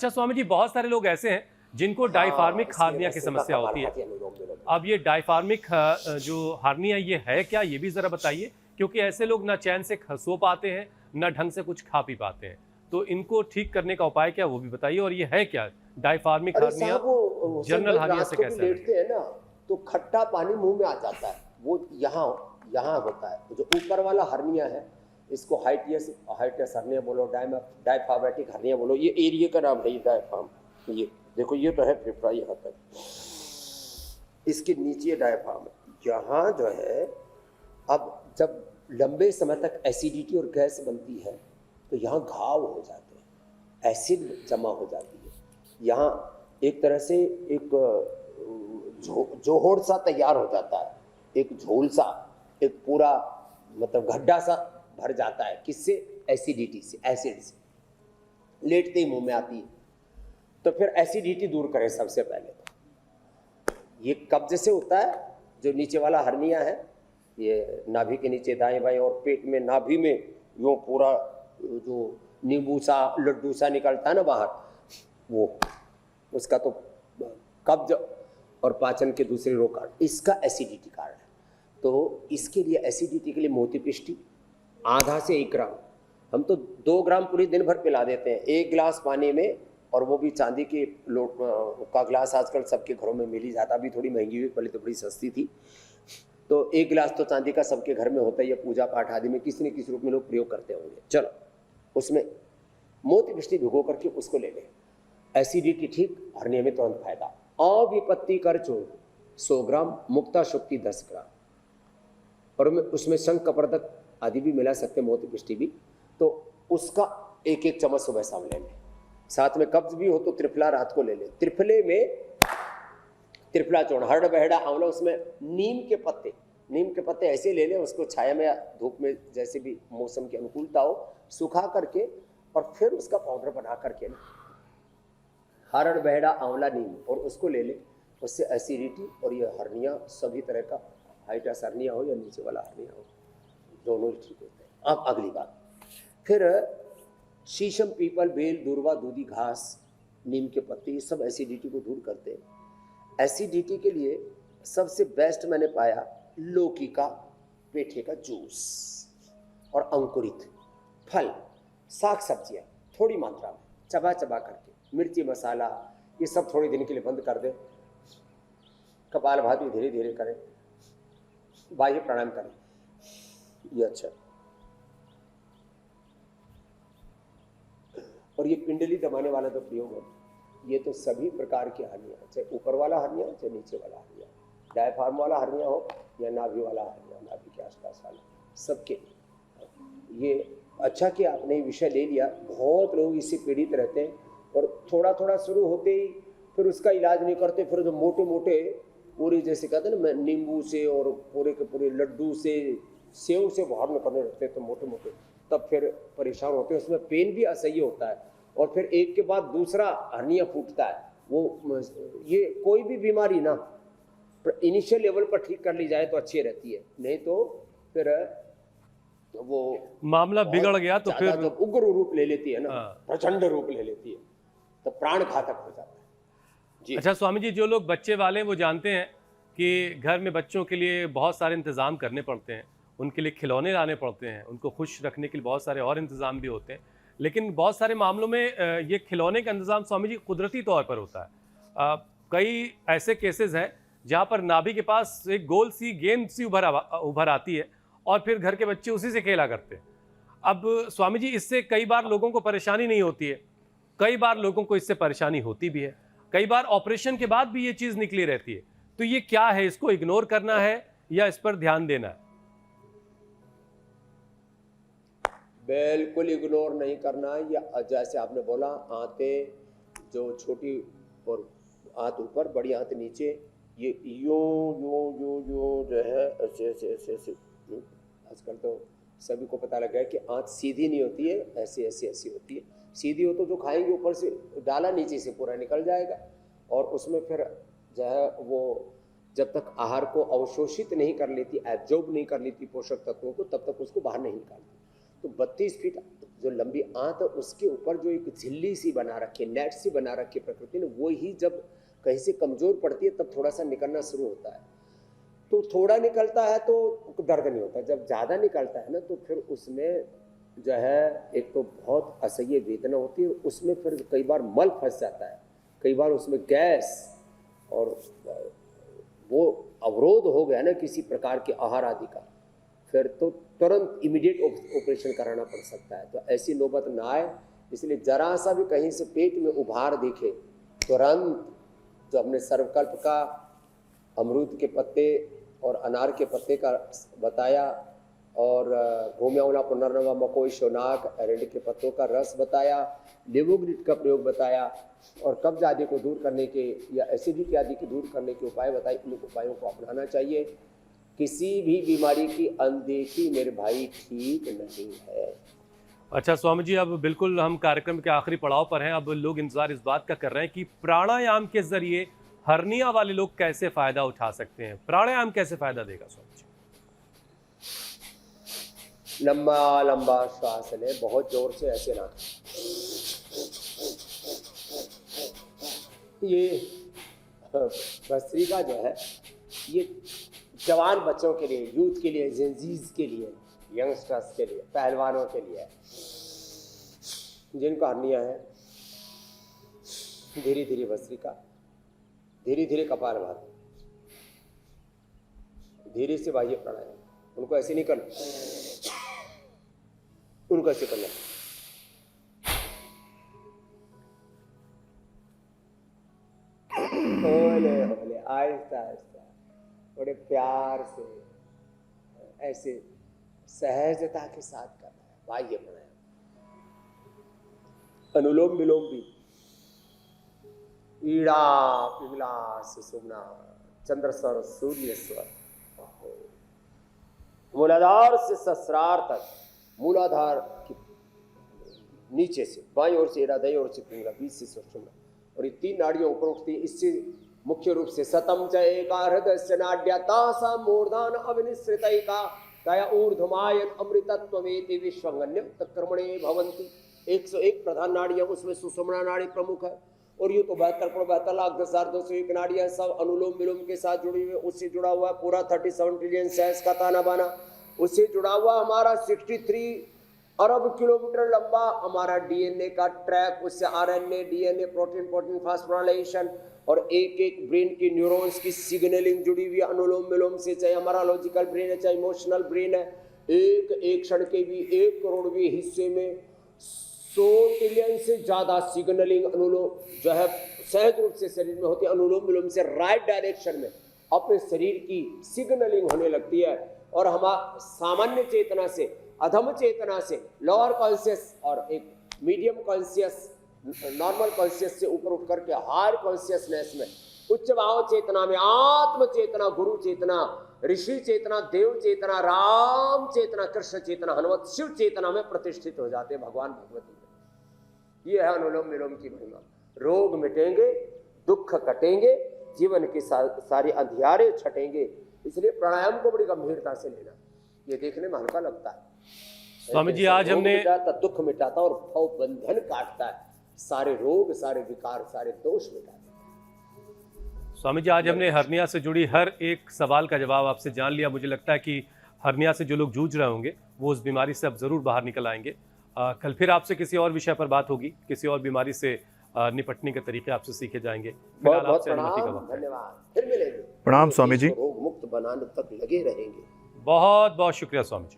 अच्छा स्वामी जी, बहुत सारे लोग ऐसे हैं जिनको डायफार्मिक हार्निया की समस्या होती है। अब ये डायफार्मिक जो हार्निया ये है क्या, ये भी जरा बताइए, क्योंकि ऐसे लोग ना चैन से सो पाते हैं ना ढंग से कुछ खा पी पाते हैं, तो इनको ठीक करने का उपाय क्या वो भी बताइए। और ये है क्या डायफार्मिक अरे हार्निया, साहब, वो जनरल हार्निया रात से को भी कैसे अलग लेटते है? हैं ना तो खट्टा पानी मुंह में आ जाता है, वो यहाँ यहाँ होता है। जो ऊपर वाला हर्निया है इसको हाइटियस हर्निया बोलो, डायफार्मेटिक हर्निया बोलो, ये एरिया का नाम है। ये डायफार्म, ये देखो, ये तो है फेफड़ा यहाँ तक, इसके नीचे डायफार्म है। यहाँ जो है, अब जब लंबे समय तक एसिडिटी और गैस बनती है तो यहाँ घाव हो जाते हैं, एसिड जमा हो जाती है यहाँ, एक तरह से एक जोहड़ सा तैयार हो जाता है, एक झोल सा, एक पूरा मतलब गड्ढा सा भर जाता है। किससे? एसिडिटी से, एसिड से। लेटते ही मुंह में आती है, तो फिर एसिडिटी दूर करें सबसे पहले। तो ये कब्ज से होता है, जो नीचे वाला हर्निया है, ये नाभि के नीचे दाएं बाएं, और पेट में नाभि में यूँ पूरा जो नींबू सा लड्डू सा निकलता है ना बाहर, वो उसका तो कब्ज और पाचन के दूसरे रोग कारण, इसका एसिडिटी कारण है। तो इसके लिए एसिडिटी के लिए मोती पिष्टी आधा से 1 ग्राम, हम तो 2 ग्राम पूरी दिन भर पिला देते हैं 1 गिलास पानी में, और वो भी चांदी के लोट का गिलास आजकल सबके घरों में मिल ही जाता। अभी थोड़ी महंगी हुई, पहले तो बड़ी सस्ती थी। तो 1 गिलास तो चांदी का सबके घर में होता है, या पूजा पाठ आदि में किसी न किसी रूप में लोग प्रयोग करते होंगे। चलो, उसमें मोती पिष्टी भिगो करके उसको ले लें, एसिडिटी ठीक, हर्निया में तुरंत फायदा। अविपत्ति कर चूर्ण 100 ग्राम, मुक्ता शुक्ति 10 ग्राम, और उसमें शंख कपर्दक आदि भी मिला सकते हैं, मोती पिष्टी भी, तो उसका 1-1 चम्मच सुबह शाम ले लें। साथ में कब्ज भी हो तो त्रिफला रात को ले लें। त्रिफले में त्रिफला चूर्ण, हरड़ बहेड़ा आंवला, उसमें नीम के पत्ते ऐसे ले लें, उसको छाया में या धूप में जैसे भी मौसम की अनुकूलता हो सुखा करके, और फिर उसका पाउडर बना करके ना, हरड़ बहेड़ा आंवला नीम, और उसको ले लें। उससे एसिडिटी और ये हर्निया सभी तरह का, हाइटियस हर्निया हो या नीचे वाला हर्निया हो, दोनों ही ठीक होते हैं। अब अगली बात, फिर शीशम, पीपल, बेल, दूर्वा, दूधी घास, नीम के पत्ते, ये सब एसिडिटी को दूर करते हैं। एसिडिटी के लिए सबसे बेस्ट मैंने पाया लौकी का, पेठे का जूस, और अंकुरित फल, साग सब्जियां थोड़ी मात्रा में चबा चबा करके, मिर्ची मसाला ये सब थोड़ी दिन के लिए बंद कर दें। कपालभाति धीरे धीरे करें, बाह्य प्राणायाम करें, ये अच्छा। और ये पिंडली दबाने वाला जो प्रयोग है, ये तो सभी प्रकार की हर्निया, चाहे ऊपर वाला हर्निया हो चाहे नीचे वाला हर्निया, डायफ्राम वाला हर्निया हो या नाभि वाला हर्निया, नाभि के आसपास वाला, सबके ये अच्छा कि आपने विषय ले लिया। बहुत लोग इससे पीड़ित रहते हैं, और थोड़ा थोड़ा शुरू होते ही फिर उसका इलाज नहीं करते, फिर जो मोटे मोटे पूरी, जैसे कहते हैं ना, नींबू से और पूरे के पूरे लड्डू से, सेव से बाहर निकलने लगते हैं, तो मोटे मोटे, तब फिर परेशान होते हैं। उसमें पेन भी असह्य होता है, और फिर एक के बाद दूसरा हर्निया फूटता है। वो ये कोई भी बीमारी ना इनिशियल लेवल पर ठीक कर ली जाए तो अच्छी रहती है, नहीं तो फिर वो मामला बिगड़ गया तो फिर जब उग्र रूप ले लेती है ना, प्रचंड रूप ले लेती है, तो प्राण घातक हो जाता है जी। अच्छा स्वामी जी, जो लोग बच्चे वाले हैं वो जानते हैं कि घर में बच्चों के लिए बहुत सारे इंतजाम करने पड़ते हैं, उनके लिए खिलौने लाने पड़ते हैं, उनको खुश रखने के लिए बहुत सारे और इंतजाम भी होते हैं, लेकिन बहुत सारे मामलों में ये खिलौने का इंतजाम स्वामी जी कुदरती तौर पर होता है। कई ऐसे केसेस हैं जहाँ पर नाभि के पास एक गोल सी गेंद सी उभर आती है, और फिर घर के बच्चे उसी से खेला करते हैं। अब स्वामी जी, इससे कई बार लोगों को परेशानी नहीं होती है, कई बार लोगों को इससे परेशानी होती भी है, कई बार ऑपरेशन के बाद भी ये चीज निकली रहती है। तो ये क्या है, इसको इग्नोर करना है या इस पर ध्यान देना है? बिल्कुल इग्नोर नहीं करना। या जैसे आपने बोला, आंतें जो छोटी और आंत ऊपर, बड़ी आंत नीचे, ये यो यो यो यो जो है ऐसे ऐसे ऐसे ऐसे। आजकल तो सभी को पता लग गया कि आंत सीधी नहीं होती है, ऐसी ऐसी ऐसी होती है। सीधी हो तो जो खाएंगे ऊपर से डाला नीचे से पूरा निकल जाएगा, और उसमें फिर जो है वो जब तक आहार को अवशोषित नहीं कर लेती, एब्जॉर्ब नहीं कर लेती पोषक तत्वों को, तब तक उसको बाहर नहीं निकालती। तो 32 फीट जो लंबी आंत है उसके ऊपर जो एक झिल्ली सी बना रखी है, नेट सी बना रखी है प्रकृति ने, वो ही जब कहीं से कमजोर पड़ती है तब थोड़ा सा निकलना शुरू होता है। तो थोड़ा निकलता है तो दर्द नहीं होता, जब ज़्यादा निकलता है ना तो फिर उसमें जो है एक तो बहुत असह्य वेदना होती है, उसमें फिर कई बार मल फंस जाता है, कई बार उसमें गैस और वो अवरोध हो गया ना किसी प्रकार के आहार आदि का, फिर तो तुरंत इमीडिएट ऑपरेशन कराना पड़ सकता है। तो ऐसी नौबत ना आए, इसलिए जरा सा भी कहीं से पेट में उभार दिखे तुरंत जो हमने सर्वकल्प का अमरूद के पत्ते और अनार के पत्ते का बताया और भूम्यावला पुनर्नवा मकोई शोनाक एरंड के पत्तों का रस बताया, लेवोग्रिड का प्रयोग बताया और कब्ज आदि को दूर करने के या एसिडिटी आदि को दूर करने के उपाय बताए। इन उपायों को अपनाना चाहिए। किसी भी बीमारी की अनदेखी मेरे भाई ठीक नहीं है। अच्छा स्वामी जी, अब बिल्कुल हम कार्यक्रम के आखिरी पड़ाव पर हैं। अब लोग इंतजार इस बात का कर रहे हैं कि प्राणायाम के जरिए हर्निया वाले लोग कैसे फायदा उठा सकते हैं। प्राणायाम कैसे फायदा देगा स्वामी जी? लंबा लंबा श्वास लें, बहुत जोर से ऐसे ना। ये भस्त्रिका जो है ये जवान बच्चों के लिए, यूथ के लिए, जेंजीज के लिए, यंगस्टर्स के लिए, पहलवानों के लिए है जिनको हर्निया है। धीरे धीरे भस्त्रिका, धीरे धीरे कपालभाति, धीरे से बाह्य प्राणायाम। उनको ऐसे नहीं करना, उनको ऐसे करना। होले होले, आहिस्ता आहिस्ता, बड़े प्यार से, ऐसे सहजता के साथ करना है बाह्य प्राणायाम। अनुलोम विलोम भी, ईड़ा पिंगला सुषुम्ना चंद्र स्वर सूर्य स्वर, मूलाधार से सहस्रार तक, मूलाधार की नीचे से बाईं ओर से ईड़ा, दाईं ओर से पिंगला, बीच से सुषुम्ना, और ये 3 नाड़ियां ऊपर उठती है। इससे मुख्य रूप से सतम च एका हृदय नाड्या तासा मूर्धान अविनिश्रितैका तया ऊर्ध्वमायन अमृतत्वमेति विश्वंगन्यम तत्कर्मणे भवन्ति। 101 प्रधान नाड़ियां, उसमें सुषुम्ना नाड़ी प्रमुख है। और ये तो 72,72,10,201 नाड़ियां सब अनुलोम विलोम के साथ जुड़ी हुई। उससे जुड़ा हुआ है पूरा 37 ट्रिलियन सेल्स का ताना बाना। उससे जुड़ा हुआ हमारा 63 अरब किलोमीटर लंबा हमारा डीएनए का ट्रैक, उससे आरएनए, डीएनए, प्रोटीन फास्फोराइलेशन और एक एक ब्रेन की न्यूरॉन्स की सिग्नलिंग जुड़ी हुई है अनुलोम विलोम से। चाहे हमारा लॉजिकल ब्रेन है, चाहे इमोशनल ब्रेन है, एक एक क्षण के भी 1 करोड़वीं हिस्से में 100 ट्रिलियन से ज्यादा सिग्नलिंग अनुलोम जो है सहज रूप से शरीर में होती है। अनुलोम विलोम से राइट डायरेक्शन में अपने शरीर की सिग्नलिंग होने लगती है और हमारा सामान्य चेतना से, अधम चेतना से, लोअर कॉन्शियस और एक मीडियम कॉन्शियस, नॉर्मल कॉन्शियस से ऊपर उठ करके हायर कॉन्शियसनेस में, उच्च भाव चेतना में, आत्म चेतना, गुरु चेतना, ऋषि चेतना, देव चेतना, राम चेतना, कृष्ण चेतना, हनुमत, शिव चेतना में प्रतिष्ठित हो जाते हैं भगवान भगवती में। ये है अनुलोम विलोम की महिमा। रोग मिटेंगे, दुख कटेंगे, जीवन की सारी अंधियारे छटेंगे। इसलिए प्राणायाम को बड़ी गंभीरता से लेना। ये देखने में हल्का लगता है स्वामी जी, आज हमने मिटाता, दुख मिटाता और भव बंधन काटता है, सारे रोग, सारे विकार, सारे दोष मिटाता है। स्वामी जी, आज हमने हर्निया से जुड़ी हर एक सवाल का जवाब आपसे जान लिया। मुझे लगता है कि हर्निया से जो लोग जूझ रहे होंगे वो उस बीमारी से अब जरूर बाहर निकल आएंगे। कल फिर आपसे किसी और विषय पर बात होगी, किसी और बीमारी से निपटने के तरीके आपसे सीखे जाएंगे। बहुत बहुत प्रणाम, धन्यवाद, फिर मिलेंगे। प्रणाम स्वामी जी। रोग मुक्त बनाने तक लगे रहेंगे। बहुत बहुत शुक्रिया स्वामी जी।